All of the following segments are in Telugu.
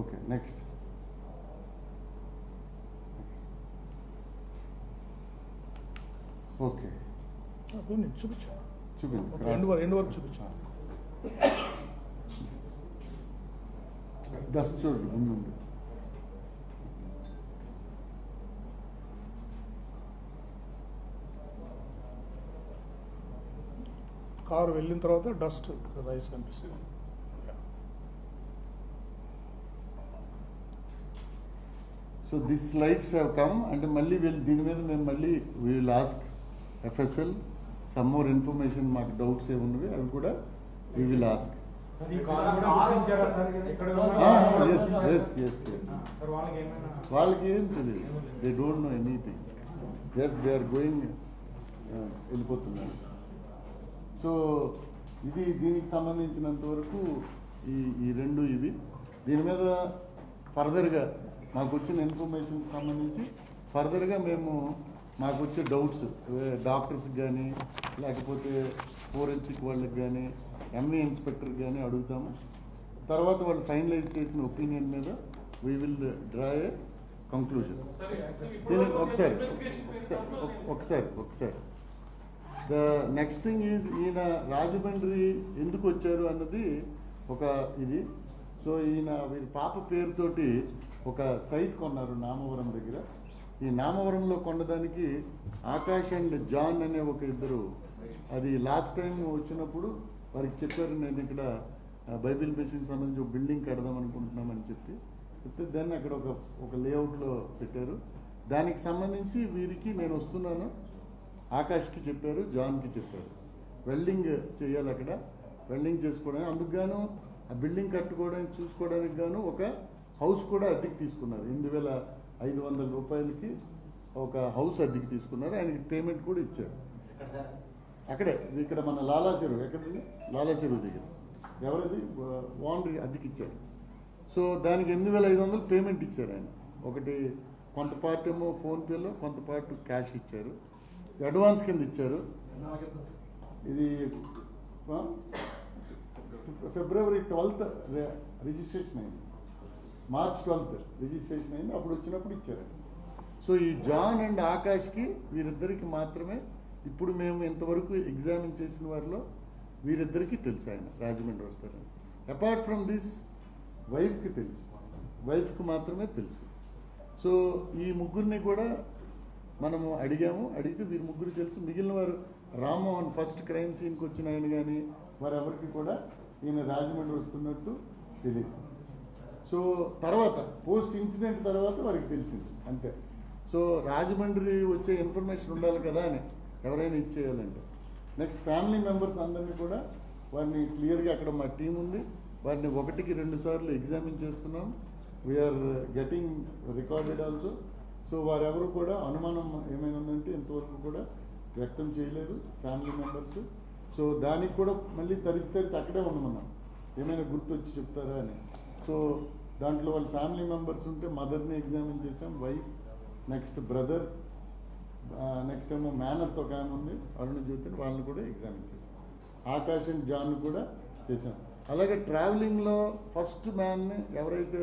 ఓకే నెక్స్ట్ ఓకే చూపించా చూపించు ఎండ్ వరకు చూపించా. డస్ట్ చూడండి ముందు కారు వెళ్ళిన తర్వాత డస్ట్ రైస్ కనిపిస్తుంది. So this slides have come అంటే మళ్ళీ దీని మీద మేము మళ్ళీ we will ask FSL some more information, మాకు డౌట్స్ ఏమున్నవి అవి కూడా వీ విల్ ఆస్క్. వాళ్ళకి ఏం తెలియదు, they don't know anything, just they are going వెళ్ళిపోతున్నారు. సో ఇది దీనికి సంబంధించినంత వరకు ఈ రెండు ఇవి. దీని మీద ఫర్దర్గా మాకు వచ్చిన ఇన్ఫర్మేషన్కి సంబంధించి ఫర్దర్గా మేము మాకు వచ్చే డౌట్స్ డాక్టర్స్కి కానీ లేకపోతే ఫోరెన్సిక్ వాళ్ళకి కానీ ఎంఏ ఇన్స్పెక్టర్కి కానీ అడుగుతాము. తర్వాత వాళ్ళు ఫైనలైజ్ చేసిన ఒపీనియన్ మీద we will draw a conclusion. ఒకసారి ద నెక్స్ట్ థింగ్ ఈజ్ ఈయన రాజమండ్రి ఎందుకు వచ్చారు అన్నది ఒక ఇది. సో వీరి పాప పేరుతోటి ఒక సైట్ కొన్నారు నామవరం దగ్గర. ఈ నామవరంలో కొనడానికి ఆకాష్ అండ్ జాన్ అనే ఒక ఇద్దరు, అది లాస్ట్ టైం వచ్చినప్పుడు వారికి చెప్పారు, నేను ఇక్కడ బైబిల్ మిషన్ సంబంధించి ఒక బిల్డింగ్ కడదాం అనుకుంటున్నామని చెప్తే దాన్ని అక్కడ ఒక లేఅవుట్లో పెట్టారు. దానికి సంబంధించి వీరికి నేను వస్తున్నాను ఆకాష్కి చెప్పారు, జాన్కి చెప్పారు. వెల్డింగ్ చేయాలి అక్కడ, వెల్డింగ్ చేసుకోవడానికి, అందుకు గాను ఆ బిల్డింగ్ కట్టుకోవడానికి చూసుకోవడానికి గాను ఒక హౌస్ కూడా అద్దెకి తీసుకున్నారు. 8,500 రూపాయలకి ఒక హౌస్ అద్దెకి తీసుకున్నారు. ఆయనకి పేమెంట్ కూడా ఇచ్చారు. అక్కడే ఇక్కడ మన లాలా చెరువు, ఎక్కడండి లాలా చెరువు దగ్గర ఎవరిది ఓనర్ అద్దెకి ఇచ్చారు. సో దానికి 8,500 పేమెంట్ ఇచ్చారు ఆయన. ఒకటి కొంత పార్ట్ ఏమో ఫోన్పేలో, కొంత పార్ట్ క్యాష్ ఇచ్చారు, అడ్వాన్స్ కింద ఇచ్చారు. ఇది ఫిబ్రవరి 12th రిజిస్ట్రేషన్ అయింది, మార్చ్ 12th రిజిస్ట్రేషన్ అయింది, అప్పుడు వచ్చినప్పుడు ఇచ్చారు. సో ఈ జాన్ అండ్ ఆకాష్కి వీరిద్దరికి మాత్రమే ఇప్పుడు మేము ఇంతవరకు ఎగ్జామిన్ చేసిన వారిలో వీరిద్దరికీ తెలుసు ఆయన రాజమండ్రి వస్తారని. అపార్ట్ ఫ్రమ్ దిస్ వైఫ్కి తెలుసు, వైఫ్కి మాత్రమే తెలుసు. సో ఈ ముగ్గురిని కూడా మనము అడిగితే వీరి ముగ్గురు తెలుసు. మిగిలిన వారు రామ్మోహన్ ఫస్ట్ క్రైమ్ సీన్కి వచ్చిన ఆయన కానీ వారెవరికి కూడా ఈయన రాజమండ్రి వస్తున్నట్టు తెలియదు. సో తర్వాత పోస్ట్ ఇన్సిడెంట్ తర్వాత వారికి తెలిసింది అంతే. సో రాజమండ్రి వచ్చే ఇన్ఫర్మేషన్ ఉండాలి కదా అని ఎవరైనా ఇచ్చేయాలంటే. నెక్స్ట్ ఫ్యామిలీ మెంబర్స్ అందరినీ కూడా వారిని క్లియర్గా, అక్కడ మా టీం ఉంది, వారిని 1కి 2 సార్లు ఎగ్జామిన్ చేస్తున్నాం. We are getting recorded also. So వారెవరు కూడా అనుమానం ఏమైనా ఉందంటే ఇంతవరకు కూడా వ్యక్తం చేయలేదు ఫ్యామిలీ మెంబర్స్. సో దానికి కూడా మళ్ళీ తరిచి అక్కడే ఉండమన్నాం, ఏమైనా గుర్తొచ్చి చెప్తారా అని. సో దాంట్లో వాళ్ళ ఫ్యామిలీ మెంబర్స్ ఉంటే మదర్ని ఎగ్జామిన్ చేసాం, వైఫ్, నెక్స్ట్ బ్రదర్, నెక్స్ట్ ఏమో మేనర్తో ఒక ఆమె ఉంది అరుణ జ్యోతిని, వాళ్ళని కూడా ఎగ్జామిన్ చేసాం. ఆకాష్ అండ్ జాన్ కూడా చేసాం. అలాగే ట్రావెలింగ్లో ఫస్ట్ మ్యాన్ని ఎవరైతే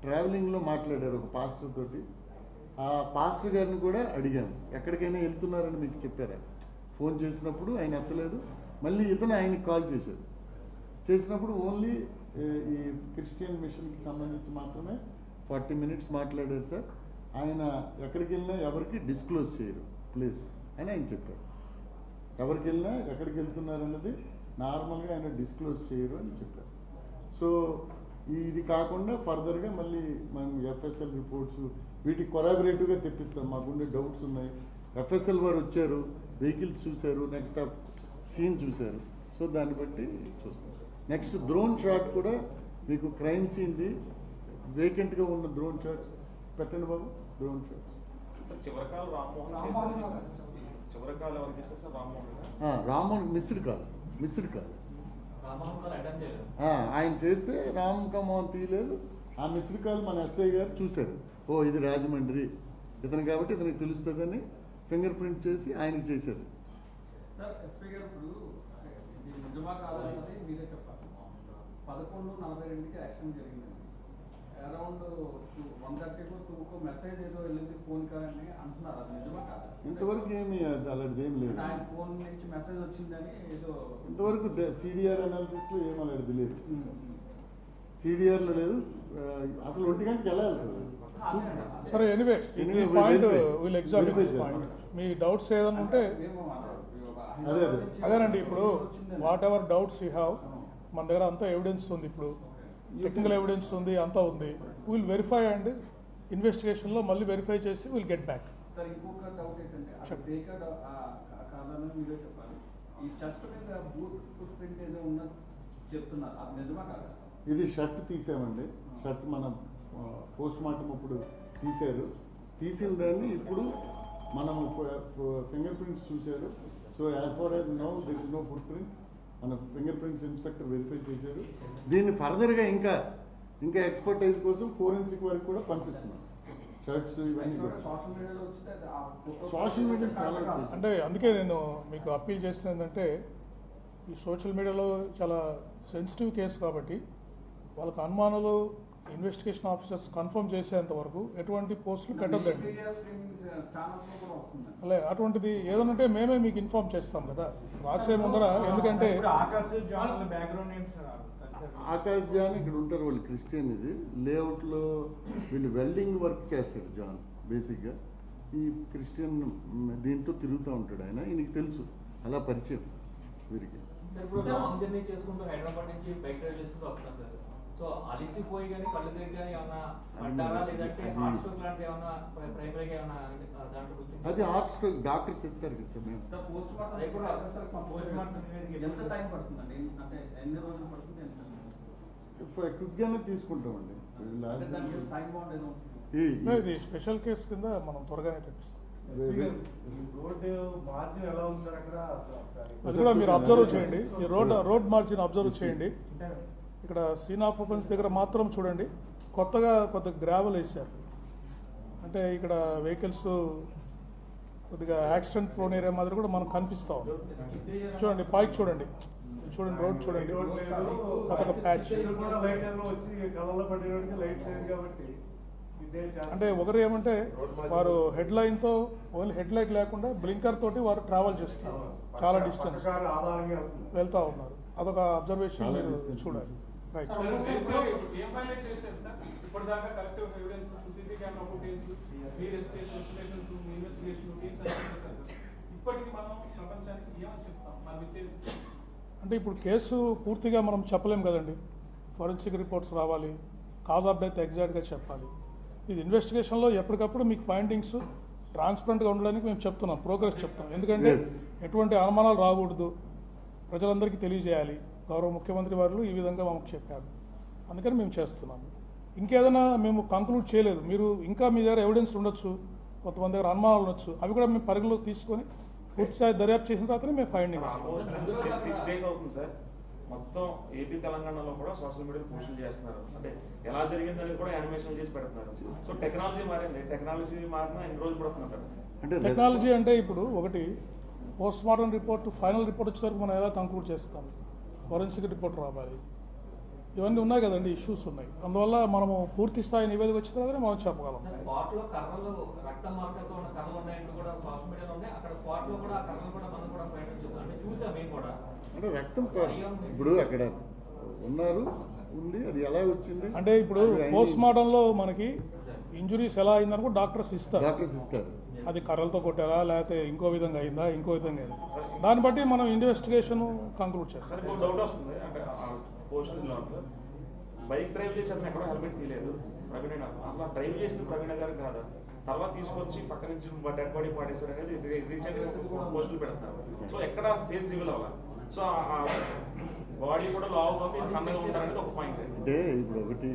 ట్రావెలింగ్లో మాట్లాడారు ఒక పాస్టర్ తోటి, ఆ పాస్టర్ గారిని కూడా అడిగాము, ఎక్కడికైనా వెళ్తున్నారని మీకు చెప్పారా? ఫోన్ చేసినప్పుడు ఆయన ఎత్తలేదు. మళ్ళీ ఇతను ఆయనకి కాల్ చేసినప్పుడు ఓన్లీ ఈ క్రిస్టియన్ మిషన్కి సంబంధించి మాత్రమే 40 minutes మాట్లాడారు సార్. ఆయన ఎక్కడికి వెళ్ళినా ఎవరికి డిస్క్లోజ్ చేయరు ప్లీజ్ అని ఆయన చెప్పారు. ఎవరికి వెళ్ళినా ఎక్కడికి వెళ్తున్నారన్నది నార్మల్గా ఆయన డిస్క్లోజ్ చేయరు అని చెప్పారు. సో ఇది కాకుండా ఫర్దర్గా మళ్ళీ మనం ఎఫ్ఎస్ఎల్ రిపోర్ట్స్ వీటికి కొరాబరేటివ్గా తెప్పిస్తాం. మాకుండే డౌట్స్ ఉన్నాయి. ఎఫ్ఎస్ఎల్ వారు వచ్చారు, వెహికల్స్ చూశారు, నెక్స్ట్ ఆ సీన్ చూశారు. సో దాన్ని బట్టి చూస్తాం. నెక్స్ట్ డ్రోన్ షాట్ కూడా మీకు క్రైమ్ సీన్ది వేకెంట్గా ఉన్న డ్రోన్ షాట్స్ పెట్టండి బాబు. Drone shots Rammohan missed call ఆయన చేస్తే రామ్ కమోహన్ తీయలేదు. ఆ మిస్డ్ కాల్ మన ఎస్ఐ గారు చూశారు, ఓ ఇది రాజమండ్రి ఇతను కాబట్టి ఇతనికి తెలుస్తుందని ఫింగర్ ప్రింట్ చేసి ఆయనకి చేశారు. సార్ ఎస్పీ గారు ఇప్పుడు ఇది నిజమా కాదనేది మీరే చెప్పాలి. 11:42కి యాక్సిడెంట్ జరిగిందండి. అరౌండ్ 1:30 మెసేజ్ ఏదో వెళ్ళింది ఫోన్ కానీ అంటున్నారు, అది నిజమా కాదు? ఇంతవరకు ఏమి అలాంటిది ఏం లేదు. ఆయన ఫోన్ నుంచి మెసేజ్ వచ్చిందని ఏదో ఇంతవరకు సిడిఆర్ అనాలిసిస్ లో ఏం అలాంటిది లేదు. సిడిఆర్ లో లేదు. అసలు 1 గంటకి ఎలా వెళ్తుంది? సరే, ఎనీవే ఈ point will examine this point. Me doubts ఏదైనా ఉంటే అదేనండి. ఇప్పుడు what ever doubts you have, మన దగ్గర అంతా ఎవిడెన్స్ ఉంది, ఇప్పుడు టెక్నికల్ ఎవిడెన్స్ ఉంది, అంతా ఉంది. విల్ వెరిఫై అండ్ ఇన్వెస్టిగేషన్ లో మళ్ళీ వెరిఫై చేసి విల్ గెట్ బ్యాక్. సార్ ఇంకొక డౌట్ ఏంటంటే, కారణం మీరే చెప్పాలి, ఈ చెస్ట్ మీద బూట్ ఫుట్ ప్రింట్ ఏదో ఉన్నది చెప్తున్నారు, అది నిజమా కాదా? ఇది షర్ట్ తీసామండి. షర్ట్ మనం పోస్ట్ మార్టం అప్పుడు తీశారు. తీసిన దాన్ని ఇప్పుడు మనం ఫింగర్ ప్రింట్స్ చూశారు. So as far as now there is no foot print. మన ఫింగర్ ప్రింట్స్ ఇన్స్పెక్టర్ వెరిఫై చేశారు. దీన్ని ఫర్దర్గా ఇంకా ఎక్స్పర్టైజ్ కోసం ఫోరెన్సిక్ వరకు కూడా పంపిస్తున్నాం. షర్ట్స్ ఇవన్నీ సోషల్ మీడియా చాలా అంటే అందుకే నేను మీకు అప్పీల్ చేసిన ఏంటంటే, ఈ సోషల్ మీడియాలో చాలా సెన్సిటివ్ కేసు కాబట్టి వాళ్ళకి అనుమానాలు ఇన్వెస్టిగేషన్ ఆఫీసర్స్ కన్ఫర్మ్ చేసేంత వరకు ఎటువంటి పోస్టులు పెట్టద్దండి. అలే అటువంటిది ఏదైనా ఉంటే మేమే మీకు ఇన్ఫార్మ్ చేస్తాం కదా రాసే ముందర. ఎందుకంటే ఆకాష్ జాన్ ఇక్కడ ఉంటారు, వాళ్ళు క్రిస్టియన్. ఇది లేఅవుట్ లో వీళ్ళు వెల్డింగ్ వర్క్ చేస్తారు. జాన్ బేసిక్ గా ఈ క్రిస్టియన్ దీంట్లో తిరుగుతూ ఉంటాడు. ఆయన ఈయనకి తెలుసు, అలా పరిచయం వీరికి. చేసుకుంటూ హైదరాబాద్ నుంచి బైక్ డ్రైవ్ చేసుకుంటూ వస్తున్నారు సార్. సో అలిసిపోయి కానీ కళ్ళు తిరిగి కానీ ఏమన్నా పడ్డారా, లేదంటే హార్ట్ స్ట్రోక్ లాంటి ఏమన్నా ప్రైమరీగా ఏమన్నా దాంట్లో? అది హార్ట్ స్ట్రోక్ డాక్టర్స్ ఇస్తారు కదా మేము. పోస్ట్ మార్టం ఎంత టైం పడుతుందండి? అంటే ఎన్ని రోజులు పడుతుంది? క్విక్ గానే తీసుకుంటామండి. టైం బాండ్ ఏదో ఇది స్పెషల్ కేసు కింద మనం త్వరగానే తెప్పిస్తాం. అది కూడా మీరు అబ్జర్వ్ చేయండి. ఈ రోడ్ మార్జిన్ అబ్జర్వ్ చేయండి. ఇక్కడ సీన్ ఆఫ్ ఓపెన్స్ దగ్గర మాత్రం చూడండి, కొత్తగా గ్రావెల్ వేసారు. అంటే ఇక్కడ వెహికల్స్ కొద్దిగా యాక్సిడెంట్ ప్రోన్ ఏరియా మాదిరి కూడా మనకు కనిపిస్తా ఉంది. చూడండి పైకి చూడండి, రోడ్ చూడండి, కొత్తగా ప్యాచ్. అంటే ఒకరు ఏమంటే వారు హెడ్ లైన్తో ఓన్లీ హెడ్ లైట్ లేకుండా బ్లింకర్ తోటి వారు ట్రావెల్ చేస్తున్నారు, చాలా డిస్టెన్స్ వెళ్తా ఉన్నారు. అదొక అబ్జర్వేషన్ మీరు చూడాలి. రైట్. అంటే ఇప్పుడు కేసు పూర్తిగా మనం చెప్పలేం కదండి. ఫోరెన్సిక్ రిపోర్ట్స్ రావాలి, కాజ్ ఆఫ్ డెత్ ఎగ్జాక్ట్గా చెప్పాలి. ఇది ఇన్వెస్టిగేషన్లో ఎప్పటికప్పుడు మీకు ఫైండింగ్స్ ట్రాన్స్పరెంట్గా ఉండడానికి మేము చెప్తున్నాం, ప్రోగ్రెస్ చెప్తాం. ఎందుకంటే ఎటువంటి అనుమానాలు రాకూడదు, ప్రజలందరికీ తెలియజేయాలి. గౌరవ ముఖ్యమంత్రి వారు ఈ విధంగా మాకు చెప్పారు, అందుకని మేము చేస్తున్నాము. ఇంకేదైనా మేము కంక్లూడ్ చేయలేదు. మీరు ఇంకా మీ దగ్గర ఎవిడెన్స్ ఉండొచ్చు, కొంతమంది దగ్గర అనుమానాలు ఉండొచ్చు, అవి కూడా మేము పరిగణలోకి తీసుకొని పూర్తిస్థాయి దర్యాప్తు చేసిన తర్వాతనే మేము ఫైండింగ్ ఇస్తాం. 6 days అవుతుంది సార్. మొత్తం ఏపీ తెలంగాణలో కూడా సోషల్ మీడియా పోస్టులు చేస్తున్నారు. అంటే ఎలా జరిగిందని కూడా యానిమేషన్ చేసి పెడుతున్నారు. సో టెక్నాలజీ మారింది. టెక్నాలజీ మారినా ఎన్ని రోజులు పడుతున్నారు? అంటే టెక్నాలజీ అంటే ఇప్పుడు ఒకటి post mortem report, final report వచ్చేసరికి మనం ఎలా కంక్లూడ్ చేస్తాం, ఫోరెన్సిక్ రిపోర్ట్ రావాలి, ఇవన్నీ ఉన్నాయి కదండి, ఇష్యూస్ ఉన్నాయి. అందువల్ల మనము పూర్తి స్థాయి నివేదిక వచ్చిన తర్వాత మనం చెప్పగలం. స్పాట్ లో కర్రలు రక్తం మార్కర్తో ఉన్న కర్రలు ఉన్నాయంటూ కూడా సోషల్ మీడియాలో ఉన్నాయి. అక్కడ స్పాట్ లో కూడా కర్రలు కూడా మనం కూడా ఫైండ్ చేస్తాం. అంటే చూసాం మేము కూడా. అంటే రక్తం ఇప్పుడు అక్కడ ఉన్నారు, ఉంది, అది ఎలా వచ్చింది అంటే ఇప్పుడు పోస్ట్ మార్టం లో మనకి ఇంజురీస్ ఎలా అయిందని కూడా డాక్టర్స్ ఇస్తారు. అది కర్రలతో కొట్టారా, లేకపోతే ఇంకో విధంగా అయిందా, ఇంకో విధంగా అయిందా, దాన్ని బట్టి మనం ఇన్వెస్టిగేషన్ కంక్లూడ్ చేస్తాం. డౌట్ వస్తుంది. అంటే పోస్టులో బైక్ డ్రైవ్ చేసి అతను ఎక్కడో హెల్మెట్ తీయలేదు ప్రవీణ. అసలు డ్రైవ్ చేసిన ప్రవీణ గారు కాదు, తర్వాత తీసుకొచ్చి పక్క నుంచి డెడ్ బాడీ పాడేశారు అనేది రీసెంట్ గా పోస్టులు పెడుతున్నారు. సో ఎక్కడ ఫేస్ రివీల్ అవ్వాలి. సో బాడీ కూడా లావ్ అవుతుంది, సన్నగా ఉంటారనేది ఒక పాయింట్. అంటే ఇప్పుడు ఒకటి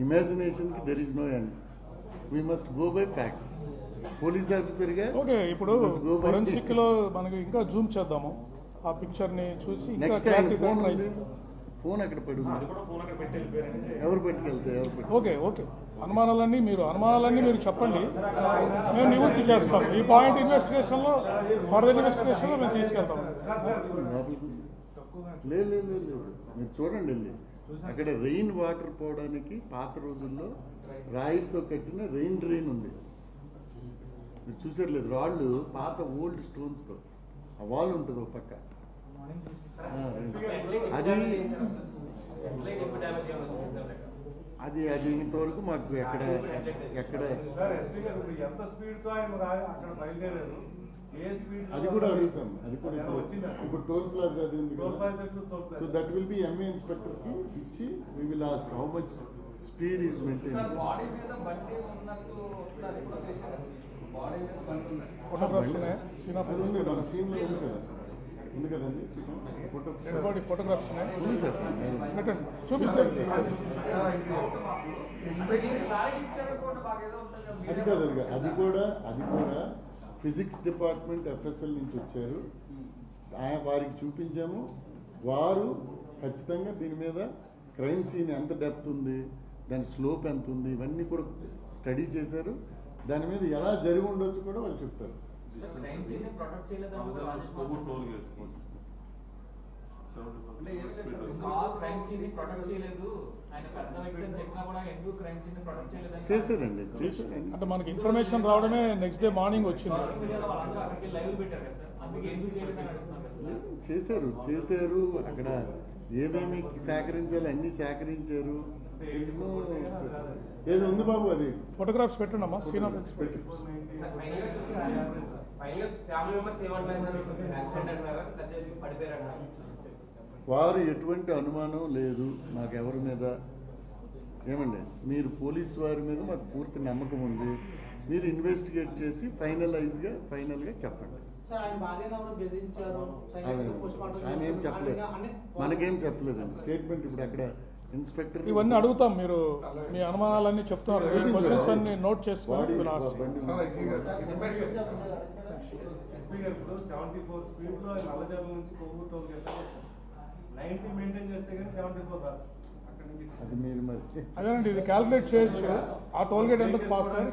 ఇమాజినేషన్ కి there is no end. We must go by facts. Police officer గా ఓకే, ఇప్పుడు ఫోరెన్సిక్ లో మనకి ఇంకా జూమ్ చేద్దాము, ఆ పిక్చర్ ని చూసి ఇంకా క్లారిటీగా ట్రై చేస్తాం. ఫోన్ అక్కడ పడి అది కూడా ఫోన్ అక్కడ పెట్టి వెళ్ళిపోయారంటే ఎవరు పెట్టుకెళ్తే ఓకే అనుమానాలన్నీ మీరు చెప్పండి, మేము నివృత్తి చేస్తాం. ఈ పాయింట్ ఇన్వెస్టిగేషన్ లో ఫర్దర్ ఇన్వెస్టిగేషన్ లో మేము తీసుకెళ్తాం. లేదు మీరు చూడండి వెళ్ళి అక్కడ రెయిన్ వాటర్ పోవడానికి పాత రోజుల్లో రాయితో కట్టిన రెయిన్ డ్రైన్ ఉంది. మీరు చూసారు లేదు, రాళ్ళు పాత ఓల్డ్ స్టోన్స్తో ఆ వాల్ ఉంటుంది ఒక పక్క. అది అది అది ఇంతవరకు మాకు ఎక్కడ ఎంత స్పీడ్ తో ఆయన అక్కడ బయలుదేరారు, ఏ స్పీడ్ అది కూడా అడుగుతాం. అది కూడా ఇప్పుడు టోల్ ప్లాజా అది ఉంది కదా, so that will be MA inspector కి ఇచ్చి we will ask how much speed is maintain. Body మీద బండి ఉన్నట్టు వస్తుంది, బాడీ మీద బండి ఉన్నట్టు ఫోటోగ్రాఫ్స్ ఉన్నాయి, అది ఉంది మన సీన్ లో ఉంది కదా, ఉంది కదండి ఫోటోగ్రాఫ్స్ ఉన్నాయి, ఉంది సార్. పెట్టండి చూపిస్తాను. అది కాదు, అది కూడా ఫిజిక్స్ డిపార్ట్మెంట్ FSL నుంచి వచ్చారు, వారికి చూపించాము. వారు ఖచ్చితంగా దీని మీద క్రైమ్ సీన్ ఎంత డెప్త్ ఉంది, దాని స్లోప్ ఎంత ఉంది, ఇవన్నీ కూడా స్టడీ చేశారు. దాని మీద ఎలా జరిగి ఉండొచ్చు కూడా వాళ్ళు చెప్తారు. చేశారండి. అంటే మనకి ఇన్ఫర్మేషన్ రావడమే నెక్స్ట్ డే మార్నింగ్ వచ్చింది. చేశారు అక్కడ ఏమేమి సేకరించాలి అన్ని సేకరించారు. ఏదో ఉంది బాబు, అది ఫోటోగ్రాఫ్స్ పెట్టండి అమ్మా, సీన్ ఆఫ్ పెట్టి. వారు ఎటువంటి అనుమానం లేదు మాకు ఎవరి మీద. ఏమండి, మీరు పోలీసు వారి మీద మాకు పూర్తి నమ్మకం ఉంది. మీరు ఇన్వెస్టిగేట్ చేసి ఫైనల్గా చెప్పండి. ఆయన ఏం చెప్పలేదు, మనకేం చెప్పలేదండి. స్టేట్మెంట్ ఇప్పుడు అక్కడ ఇన్స్పెక్టర్ ఇవన్నీ అడుగుతాం. మీరు మీ అనుమానాలన్నీ చెప్తున్నారు, క్వశ్చన్స్ అన్ని నోట్ చేసుకొని ఇప్పుడు 74 స్పీడ్ లో నల్లజర్ల నుంచి కొవ్వూరు టోల్ గేట్ 90 మెయింటైన్ చేస్తే కానీ 74 రాదు. అది మీరు మరి అదేనండి, ఇది క్యాల్కులేట్ చేయొచ్చు. ఆ టోల్ గేట్ ఎందుకు పాస్ అయ్యారు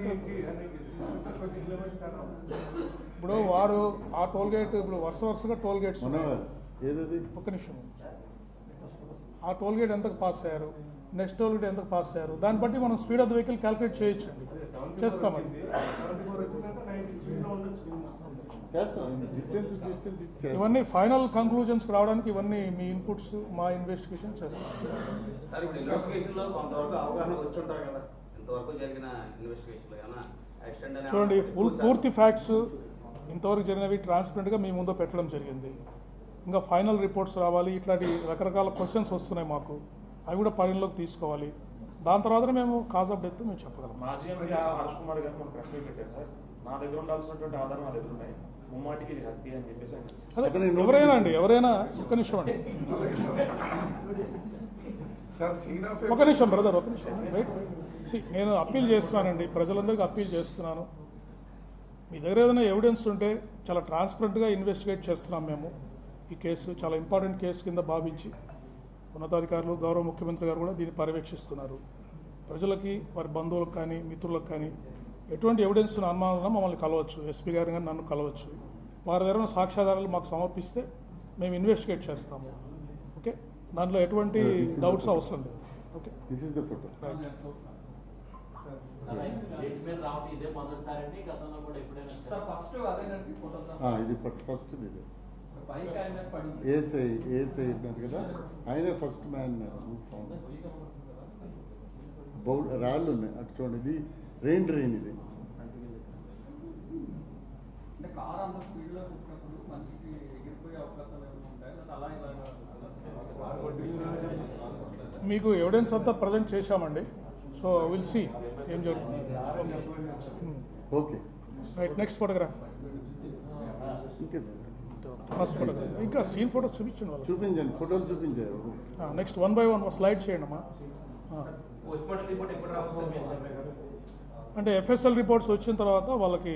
ఇప్పుడు వారు ఆ టోల్ గేట్ ఇప్పుడు వరుసగా టోల్ గేట్స్ ఏదది ఒక్క నిమిషం. ఆ టోల్ గేట్ ఎంతకు పాస్ అయ్యారు, నెక్స్ట్ టోల్ గేట్ ఎంతకు పాస్ అయ్యారు, దాన్ని బట్టి మనం speed of the vehicle calculate చేయొచ్చు. చేస్తామండి. ఇవన్నీ ఫైనల్ కంక్లూజన్స్ రావడానికి ఇవన్నీ మీ ఇన్పుట్స్, మా ఇన్వెస్టిగేషన్ చేస్తాం. చూడండి, పూర్తి ఫ్యాక్ట్స్ ఇంతవరకు జరిగినవి ట్రాన్స్పరెంట్గా మీ ముందు పెట్టడం జరిగింది. ఇంకా ఫైనల్ రిపోర్ట్స్ రావాలి. ఇట్లాంటి రకరకాల క్వశ్చన్స్ వస్తున్నాయి మాకు, అవి కూడా పరిగణలోకి తీసుకోవాలి. దాని తర్వాత మేము కాజ్ ఆఫ్ డెత్ మేము చెప్పగలం. మాజీ ఎంపీ హర్ష్ కుమార్ గారు మనకు ప్రశ్న పెట్టారు సార్, నా దగ్గర ఉండాల్సినటువంటి ఆధారం నా దగ్గర ఉన్నాయి, ముమ్మాటికి ఇది హత్య అని చెప్పేసి. అదే ఎవరైనా అండి, ఎవరైనా ఒక్క నిమిషం అండి, ఒక నిమిషం బ్రదర్, ఒక నిమిషం రైట్. నేను అప్పీల్ చేస్తున్నానండి, ప్రజలందరికీ అప్పీల్ చేస్తున్నాను. మీ దగ్గర ఏదైనా ఎవిడెన్స్ ఉంటే చాలా ట్రాన్స్పరెంట్గా ఇన్వెస్టిగేట్ చేస్తున్నాం మేము. ఈ కేసు చాలా ఇంపార్టెంట్ కేసు కింద భావించి ఉన్నతాధికారులు, గౌరవ ముఖ్యమంత్రి గారు కూడా దీన్ని పర్యవేక్షిస్తున్నారు. ప్రజలకి, వారి బంధువులకు కానీ మిత్రులకు కానీ ఎటువంటి ఎవిడెన్స్ అనుమానాలను మమ్మల్ని కలవచ్చు, ఎస్పీ గారు కానీ నన్ను కలవచ్చు. వారి దగ్గర సాక్ష్యాధారాలు మాకు సమర్పిస్తే మేము ఇన్వెస్టిగేట్ చేస్తాము. ఓకే, దాంట్లో ఎటువంటి డౌట్స్ అవసరం లేదు. Okay, this is the photo. ఇది ఫస్ట్ ఇది ఏసై కదా, ఆయనే ఫస్ట్ మ్యాన్. రాళ్ళు ఉన్నాయి అటు చూడండి, ఇది రెయిన్ డ్రైన్. ఇది మీకు ఎవిడెన్స్ అంతా ప్రజెంట్ చేశామండి. సో విల్ సీ ఏం జరుగుతుంది. Okay right, next photograph. Okay sir, first photograph. ఇంకా సీన్ ఫోటోస్ చూపించండి వాళ్ళు, చూపించండి, ఫోటోలు చూపించారు. నెక్స్ట్ 1 by 1 స్లైడ్ చేయండి అమ్మా. అంటే FSL రిపోర్ట్స్ వచ్చిన తర్వాత వాళ్ళకి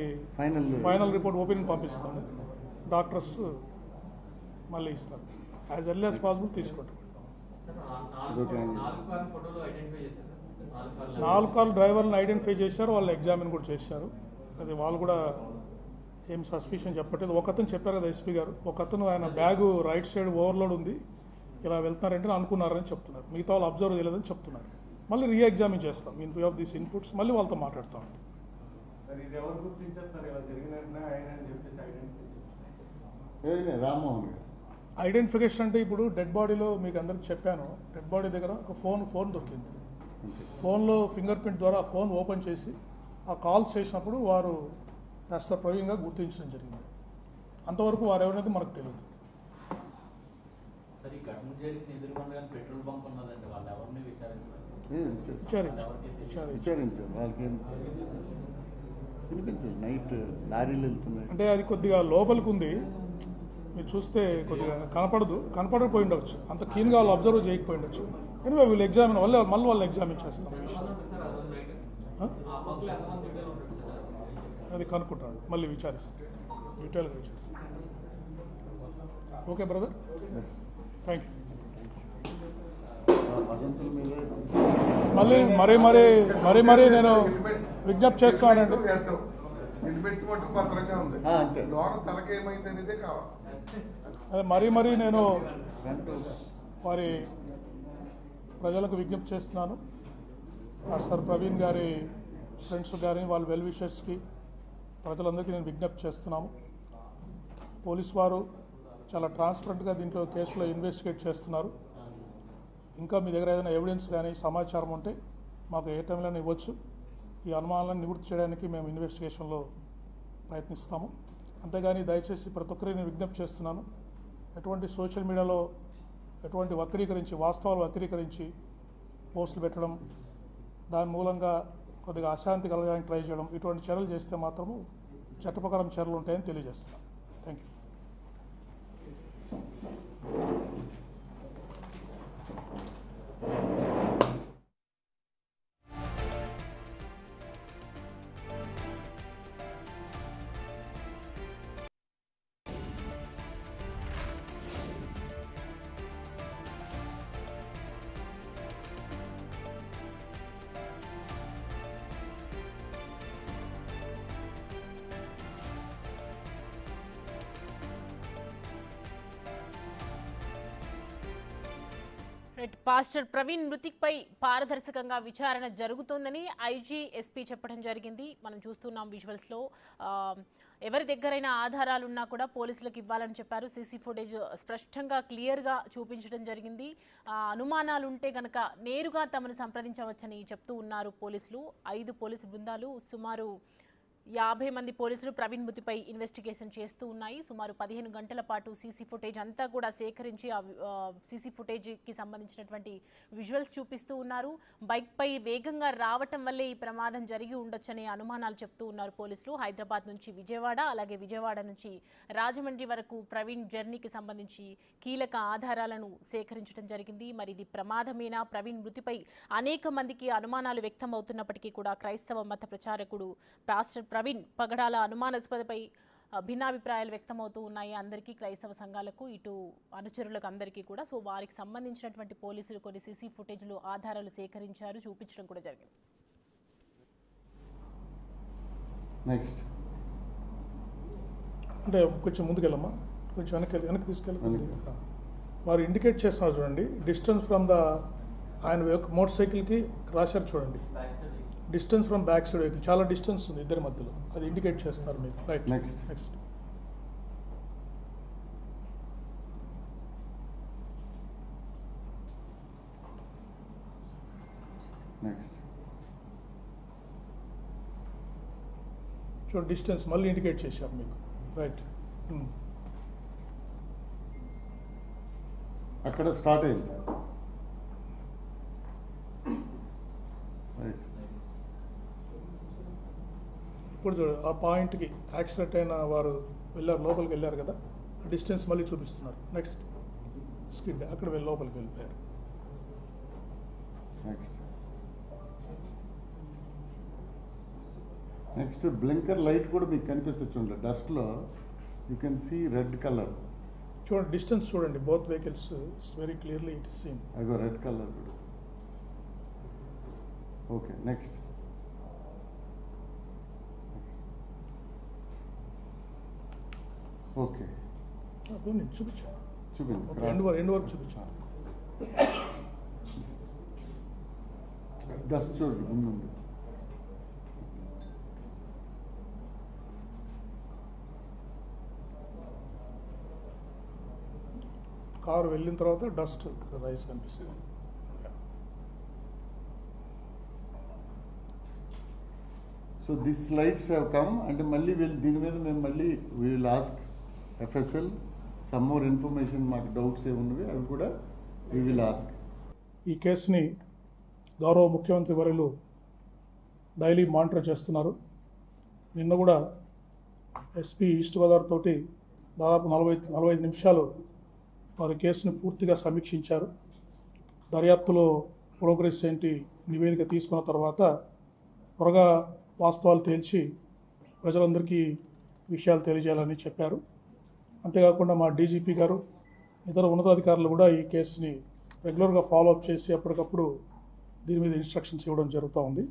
ఫైనల్ రిపోర్ట్ ఓపెనింగ్ పంపిస్తాము. డాక్టర్స్ మళ్ళీ ఇస్తారు. యాజ్ ఎర్లీ యాజ్ పాసిబుల్ తీసుకుంటాం. 4 కార్లు డ్రైవర్లను ఐడెంటిఫై చేశారు, వాళ్ళు ఎగ్జామిన్ కూడా చేశారు. అది వాళ్ళు కూడా ఏం సస్పిషన్ చెప్పట్లేదు. ఒకతను చెప్పారు కదా ఎస్పీ గారు, ఒకతను ఆయన బ్యాగు రైట్ సైడ్ ఓవర్లోడ్ ఉంది, ఇలా వెళ్తున్నారంటే అనుకున్నారని చెప్తున్నారు, మిగతా వాళ్ళు అబ్జర్వ్ చేయలేదని చెప్తున్నారు. మళ్ళీ ఎగ్జామిన్ చేస్తాం in view of these inputs, మళ్ళీ వాళ్ళతో మాట్లాడతామండి. సార్ ఇది ఎవరు గుర్తించారు సార్ ఇలా జరిగిన వెంటనే ఆయన అని చెప్పేసి ఐడెంటిఫై ఏదైనా రామ్మోహన్ గారు ఐడెంటిఫికేషన్ అంటే ఇప్పుడు డెడ్ బాడీలో మీకు అందరికి చెప్పాను, డెడ్ బాడీ దగ్గర ఒక ఫోన్ దొరికింది. ఫోన్లో ఫింగర్ ప్రింట్ ద్వారా ఫోన్ ఓపెన్ చేసి ఆ కాల్స్ చేసినప్పుడు వారు రాష్ట్ర ప్రవీణ్గా గుర్తించడం జరిగింది. అంతవరకు వారు ఎవరైతే మనకు తెలియదు. సరే, ఈ ఘటన జరిగిన ఎదురుకొండగా పెట్రోల్ బంక్ ఉన్నదండి, వాళ్ళు ఎవరిని విచారించారు? విచారించారు. వాళ్ళకి వినిపించదు, నైట్ లారీలు వెళ్తున్నాయి అంటే అది కొద్దిగా లోపలికి ఉంది, మీరు చూస్తే కొద్దిగా కనపడకపోయి ఉండవచ్చు, అంత క్లీన్గా వాళ్ళు అబ్జర్వ్ చేయకపోయి ఉండొచ్చు. కానీ వీళ్ళు ఎగ్జామిన్ మళ్ళీ వాళ్ళు ఎగ్జామిన్ చేస్తాం. అది కనుక్కుంటాను, మళ్ళీ విచారిస్తాం, డీటెయిల్గా విచారిస్తాం. Okay brother, thank you. మరీ నేను విజ్ఞప్తి చేస్తున్నానండి. అదే మరీ నేను వారి ప్రజలకు విజ్ఞప్తి చేస్తున్నాను. మాస్టర్ ప్రవీణ్ గారి ఫ్రెండ్స్ గారిని వాళ్ళ వెల్ విషర్స్కి ప్రజలందరికీ నేను విజ్ఞప్తి చేస్తున్నాము. పోలీసు వారు చాలా ట్రాన్స్పరెంట్గా దీంట్లో కేసులో ఇన్వెస్టిగేట్ చేస్తున్నారు. ఇంకా మీ దగ్గర ఏదైనా ఎవిడెన్స్ కానీ సమాచారం ఉంటే మాకు ఏ టైంలో ఇవ్వచ్చు. ఈ అనుమానాలను నివృత్తి చేయడానికి మేము ఇన్వెస్టిగేషన్లో ప్రయత్నిస్తాము. అంతేగాని దయచేసి ప్రతి ఒక్కరికి నేను విజ్ఞప్తి చేస్తున్నాను, ఎటువంటి సోషల్ మీడియాలో ఎటువంటి వాస్తవాలు వక్రీకరించి పోస్టులు పెట్టడం, దాని మూలంగా కొద్దిగా అశాంతి కలగడానికి ట్రై చేయడం, ఇటువంటి చర్యలు చేస్తే మాత్రము చట్టప్రకారం చర్యలు ఉంటాయని తెలియజేస్తున్నాను. Thank you. పాస్టర్ ప్రవీణ్ మృతిపై పారదర్శకంగా విచారణ జరుగుతోందని ఐజీ ఎస్పీ చెప్పడం జరిగింది. మనం చూస్తున్నాం విజువల్స్లో. ఎవరి దగ్గరైనా ఆధారాలున్నా కూడా పోలీసులకు ఇవ్వాలని చెప్పారు. సీసీ ఫుటేజ్ స్పష్టంగా క్లియర్గా చూపించడం జరిగింది. అనుమానాలు ఉంటే గనక నేరుగా తమను సంప్రదించవచ్చని చెప్తూ ఉన్నారు పోలీసులు. 5 పోలీసు బృందాలు, సుమారు 50 మంది పోలీసులు ప్రవీణ్ మృతిపై ఇన్వెస్టిగేషన్ చేస్తూ ఉన్నాయి. సుమారు 15 గంటల పాటు సీసీ ఫుటేజ్ అంతా కూడా సేకరించి ఆ సీసీ ఫుటేజ్కి సంబంధించినటువంటి విజువల్స్ చూపిస్తూ ఉన్నారు. బైక్పై వేగంగా రావటం వల్లే ఈ ప్రమాదం జరిగి ఉండొచ్చనే అనుమానాలు చెప్తూ ఉన్నారు పోలీసులు. హైదరాబాద్ నుంచి విజయవాడ, అలాగే విజయవాడ నుంచి రాజమండ్రి వరకు ప్రవీణ్ జర్నీకి సంబంధించి కీలక ఆధారాలను సేకరించడం జరిగింది. మరి ఇది ప్రమాదమేనా? ప్రవీణ్ మృతిపై అనేక మందికి అనుమానాలు వ్యక్తం అవుతున్నప్పటికీ కూడా క్రైస్తవ మత ప్రచారకుడు పాస్టర్ ప్రవీణ్ పగడాల అనుమానాస్పదపై భిన్నాభిప్రాయాలు వ్యక్తమవుతూ ఉన్నాయి అందరికీ, క్రైస్తవ సంఘాలకు, ఇటు అనుచరులకు అందరికీ కూడా. సో వారికి సంబంధించినటువంటి పోలీసులు కొన్ని సీసీ ఫుటేజ్లు ఆధారాలు సేకరించారు, చూపించడం కూడా జరిగింది. నెక్స్ట్ అంటే కొంచెం ముందుకెళ్ళమ్మా, కొంచెం వెనక్కి తీసుకెళ్ళి వారు ఇండికేట్ చేస్తున్నారు చూడండి. డిస్టెన్స్ ఫ్రమ్ ద ఆయన మోటార్ సైకిల్కి రాశారు చూడండి, distance from back side vehicle చాలా డిస్టెన్స్ ఉంది ఇద్దరి మధ్యలో, అది ఇండికేట్ చేస్తారు మీకు. రైట్, నెక్స్ట్ చూడండి, డిస్టెన్స్ మళ్ళీ ఇండికేట్ చేశారు మీకు. రైట్, అక్కడ స్టార్ట్ అయింది. ఇప్పుడు చూడండి, ఆ పాయింట్కి యాక్సిడెంట్ అయిన వారు లోపలికి వెళ్ళారు కదా, డిస్టెన్స్ మళ్ళీ చూపిస్తున్నారు. నెక్స్ట్ స్కిడ్ అక్కడ లోపలికి వెళ్ళిపోయారు. నెక్స్ట్ బ్లింకర్ లైట్ కూడా మీకు కనిపిస్తుంది చూడండి, డస్ట్లో you can see red colour. చూడండి డిస్టెన్స్ చూడండి, both vehicles very clearly it is seen. అదో రెడ్ కలర్ కూడా. ఓకే, నెక్స్ట్ ఓకే చూపించాను, చూపించండి, ఎండ్ వరకు చూపించాను. డస్ట్ చూడండి ముందుంది. కారు వెళ్ళిన తర్వాత డస్ట్ రైస్ కనిపిస్తుంది. So this lights have come అంటే మళ్ళీ దీని మీద మేము మళ్ళీ we will ask FSL some more information, మాకు డౌట్స్ ఏమున్నవి అవి కూడా వీ విల్ ఆస్క్. ఈ కేసుని గౌరవ ముఖ్యమంత్రి వర్యులు డైలీ మానిటర్ చేస్తున్నారు. నిన్న కూడా ఎస్పీ ఈస్ట్ గోదావరి తోటి దాదాపు 45 నిమిషాలు వారి కేసుని పూర్తిగా సమీక్షించారు. దర్యాప్తులో ప్రోగ్రెస్ ఏంటి నివేదిక తీసుకున్న తర్వాత త్వరగా వాస్తవాలు తేల్చి ప్రజలందరికీ విషయాలు తెలియజేయాలని చెప్పారు. అంతేకాకుండా మా డీజీపీ గారు ఇతర ఉన్నతాధికారులు కూడా ఈ కేసుని రెగ్యులర్గా ఫాలోఅప్ చేసి అప్పటికప్పుడు దీని మీద ఇన్స్ట్రక్షన్స్ ఇవ్వడం జరుగుతూ ఉంది.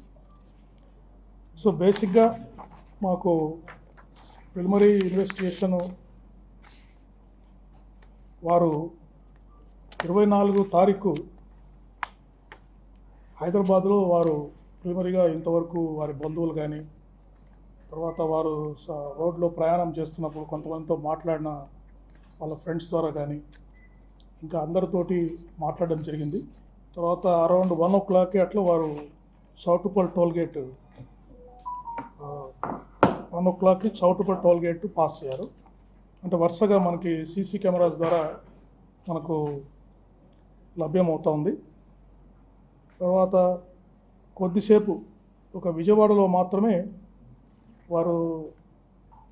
సో బేసిక్గా మాకు ప్రిలిమినరీ ఇన్వెస్టిగేషన్ వారు 24 తారీఖు హైదరాబాద్లో వారు ప్రిలిమినరీగా ఇంతవరకు వారి బంధువులు కానీ తర్వాత వారు రోడ్లో ప్రయాణం చేస్తున్నప్పుడు కొంతమందితో మాట్లాడిన వాళ్ళ ఫ్రెండ్స్ ద్వారా కానీ ఇంకా అందరితోటి మాట్లాడడం జరిగింది. తర్వాత అరౌండ్ 1 o'clock అట్లా వారు Choutuppal toll gate 1 o'clock Choutuppal toll gate pass అయ్యారు. అంటే వరుసగా మనకి సీసీ కెమెరాస్ ద్వారా మనకు లభ్యమవుతూ ఉంది. తర్వాత కొద్దిసేపు ఒక విజయవాడలో మాత్రమే వారు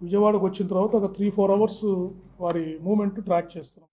విజయవాడకు వచ్చిన తర్వాత ఒక 3-4 hours వారి మూమెంట్ ట్రాక్ చేస్తున్నాం.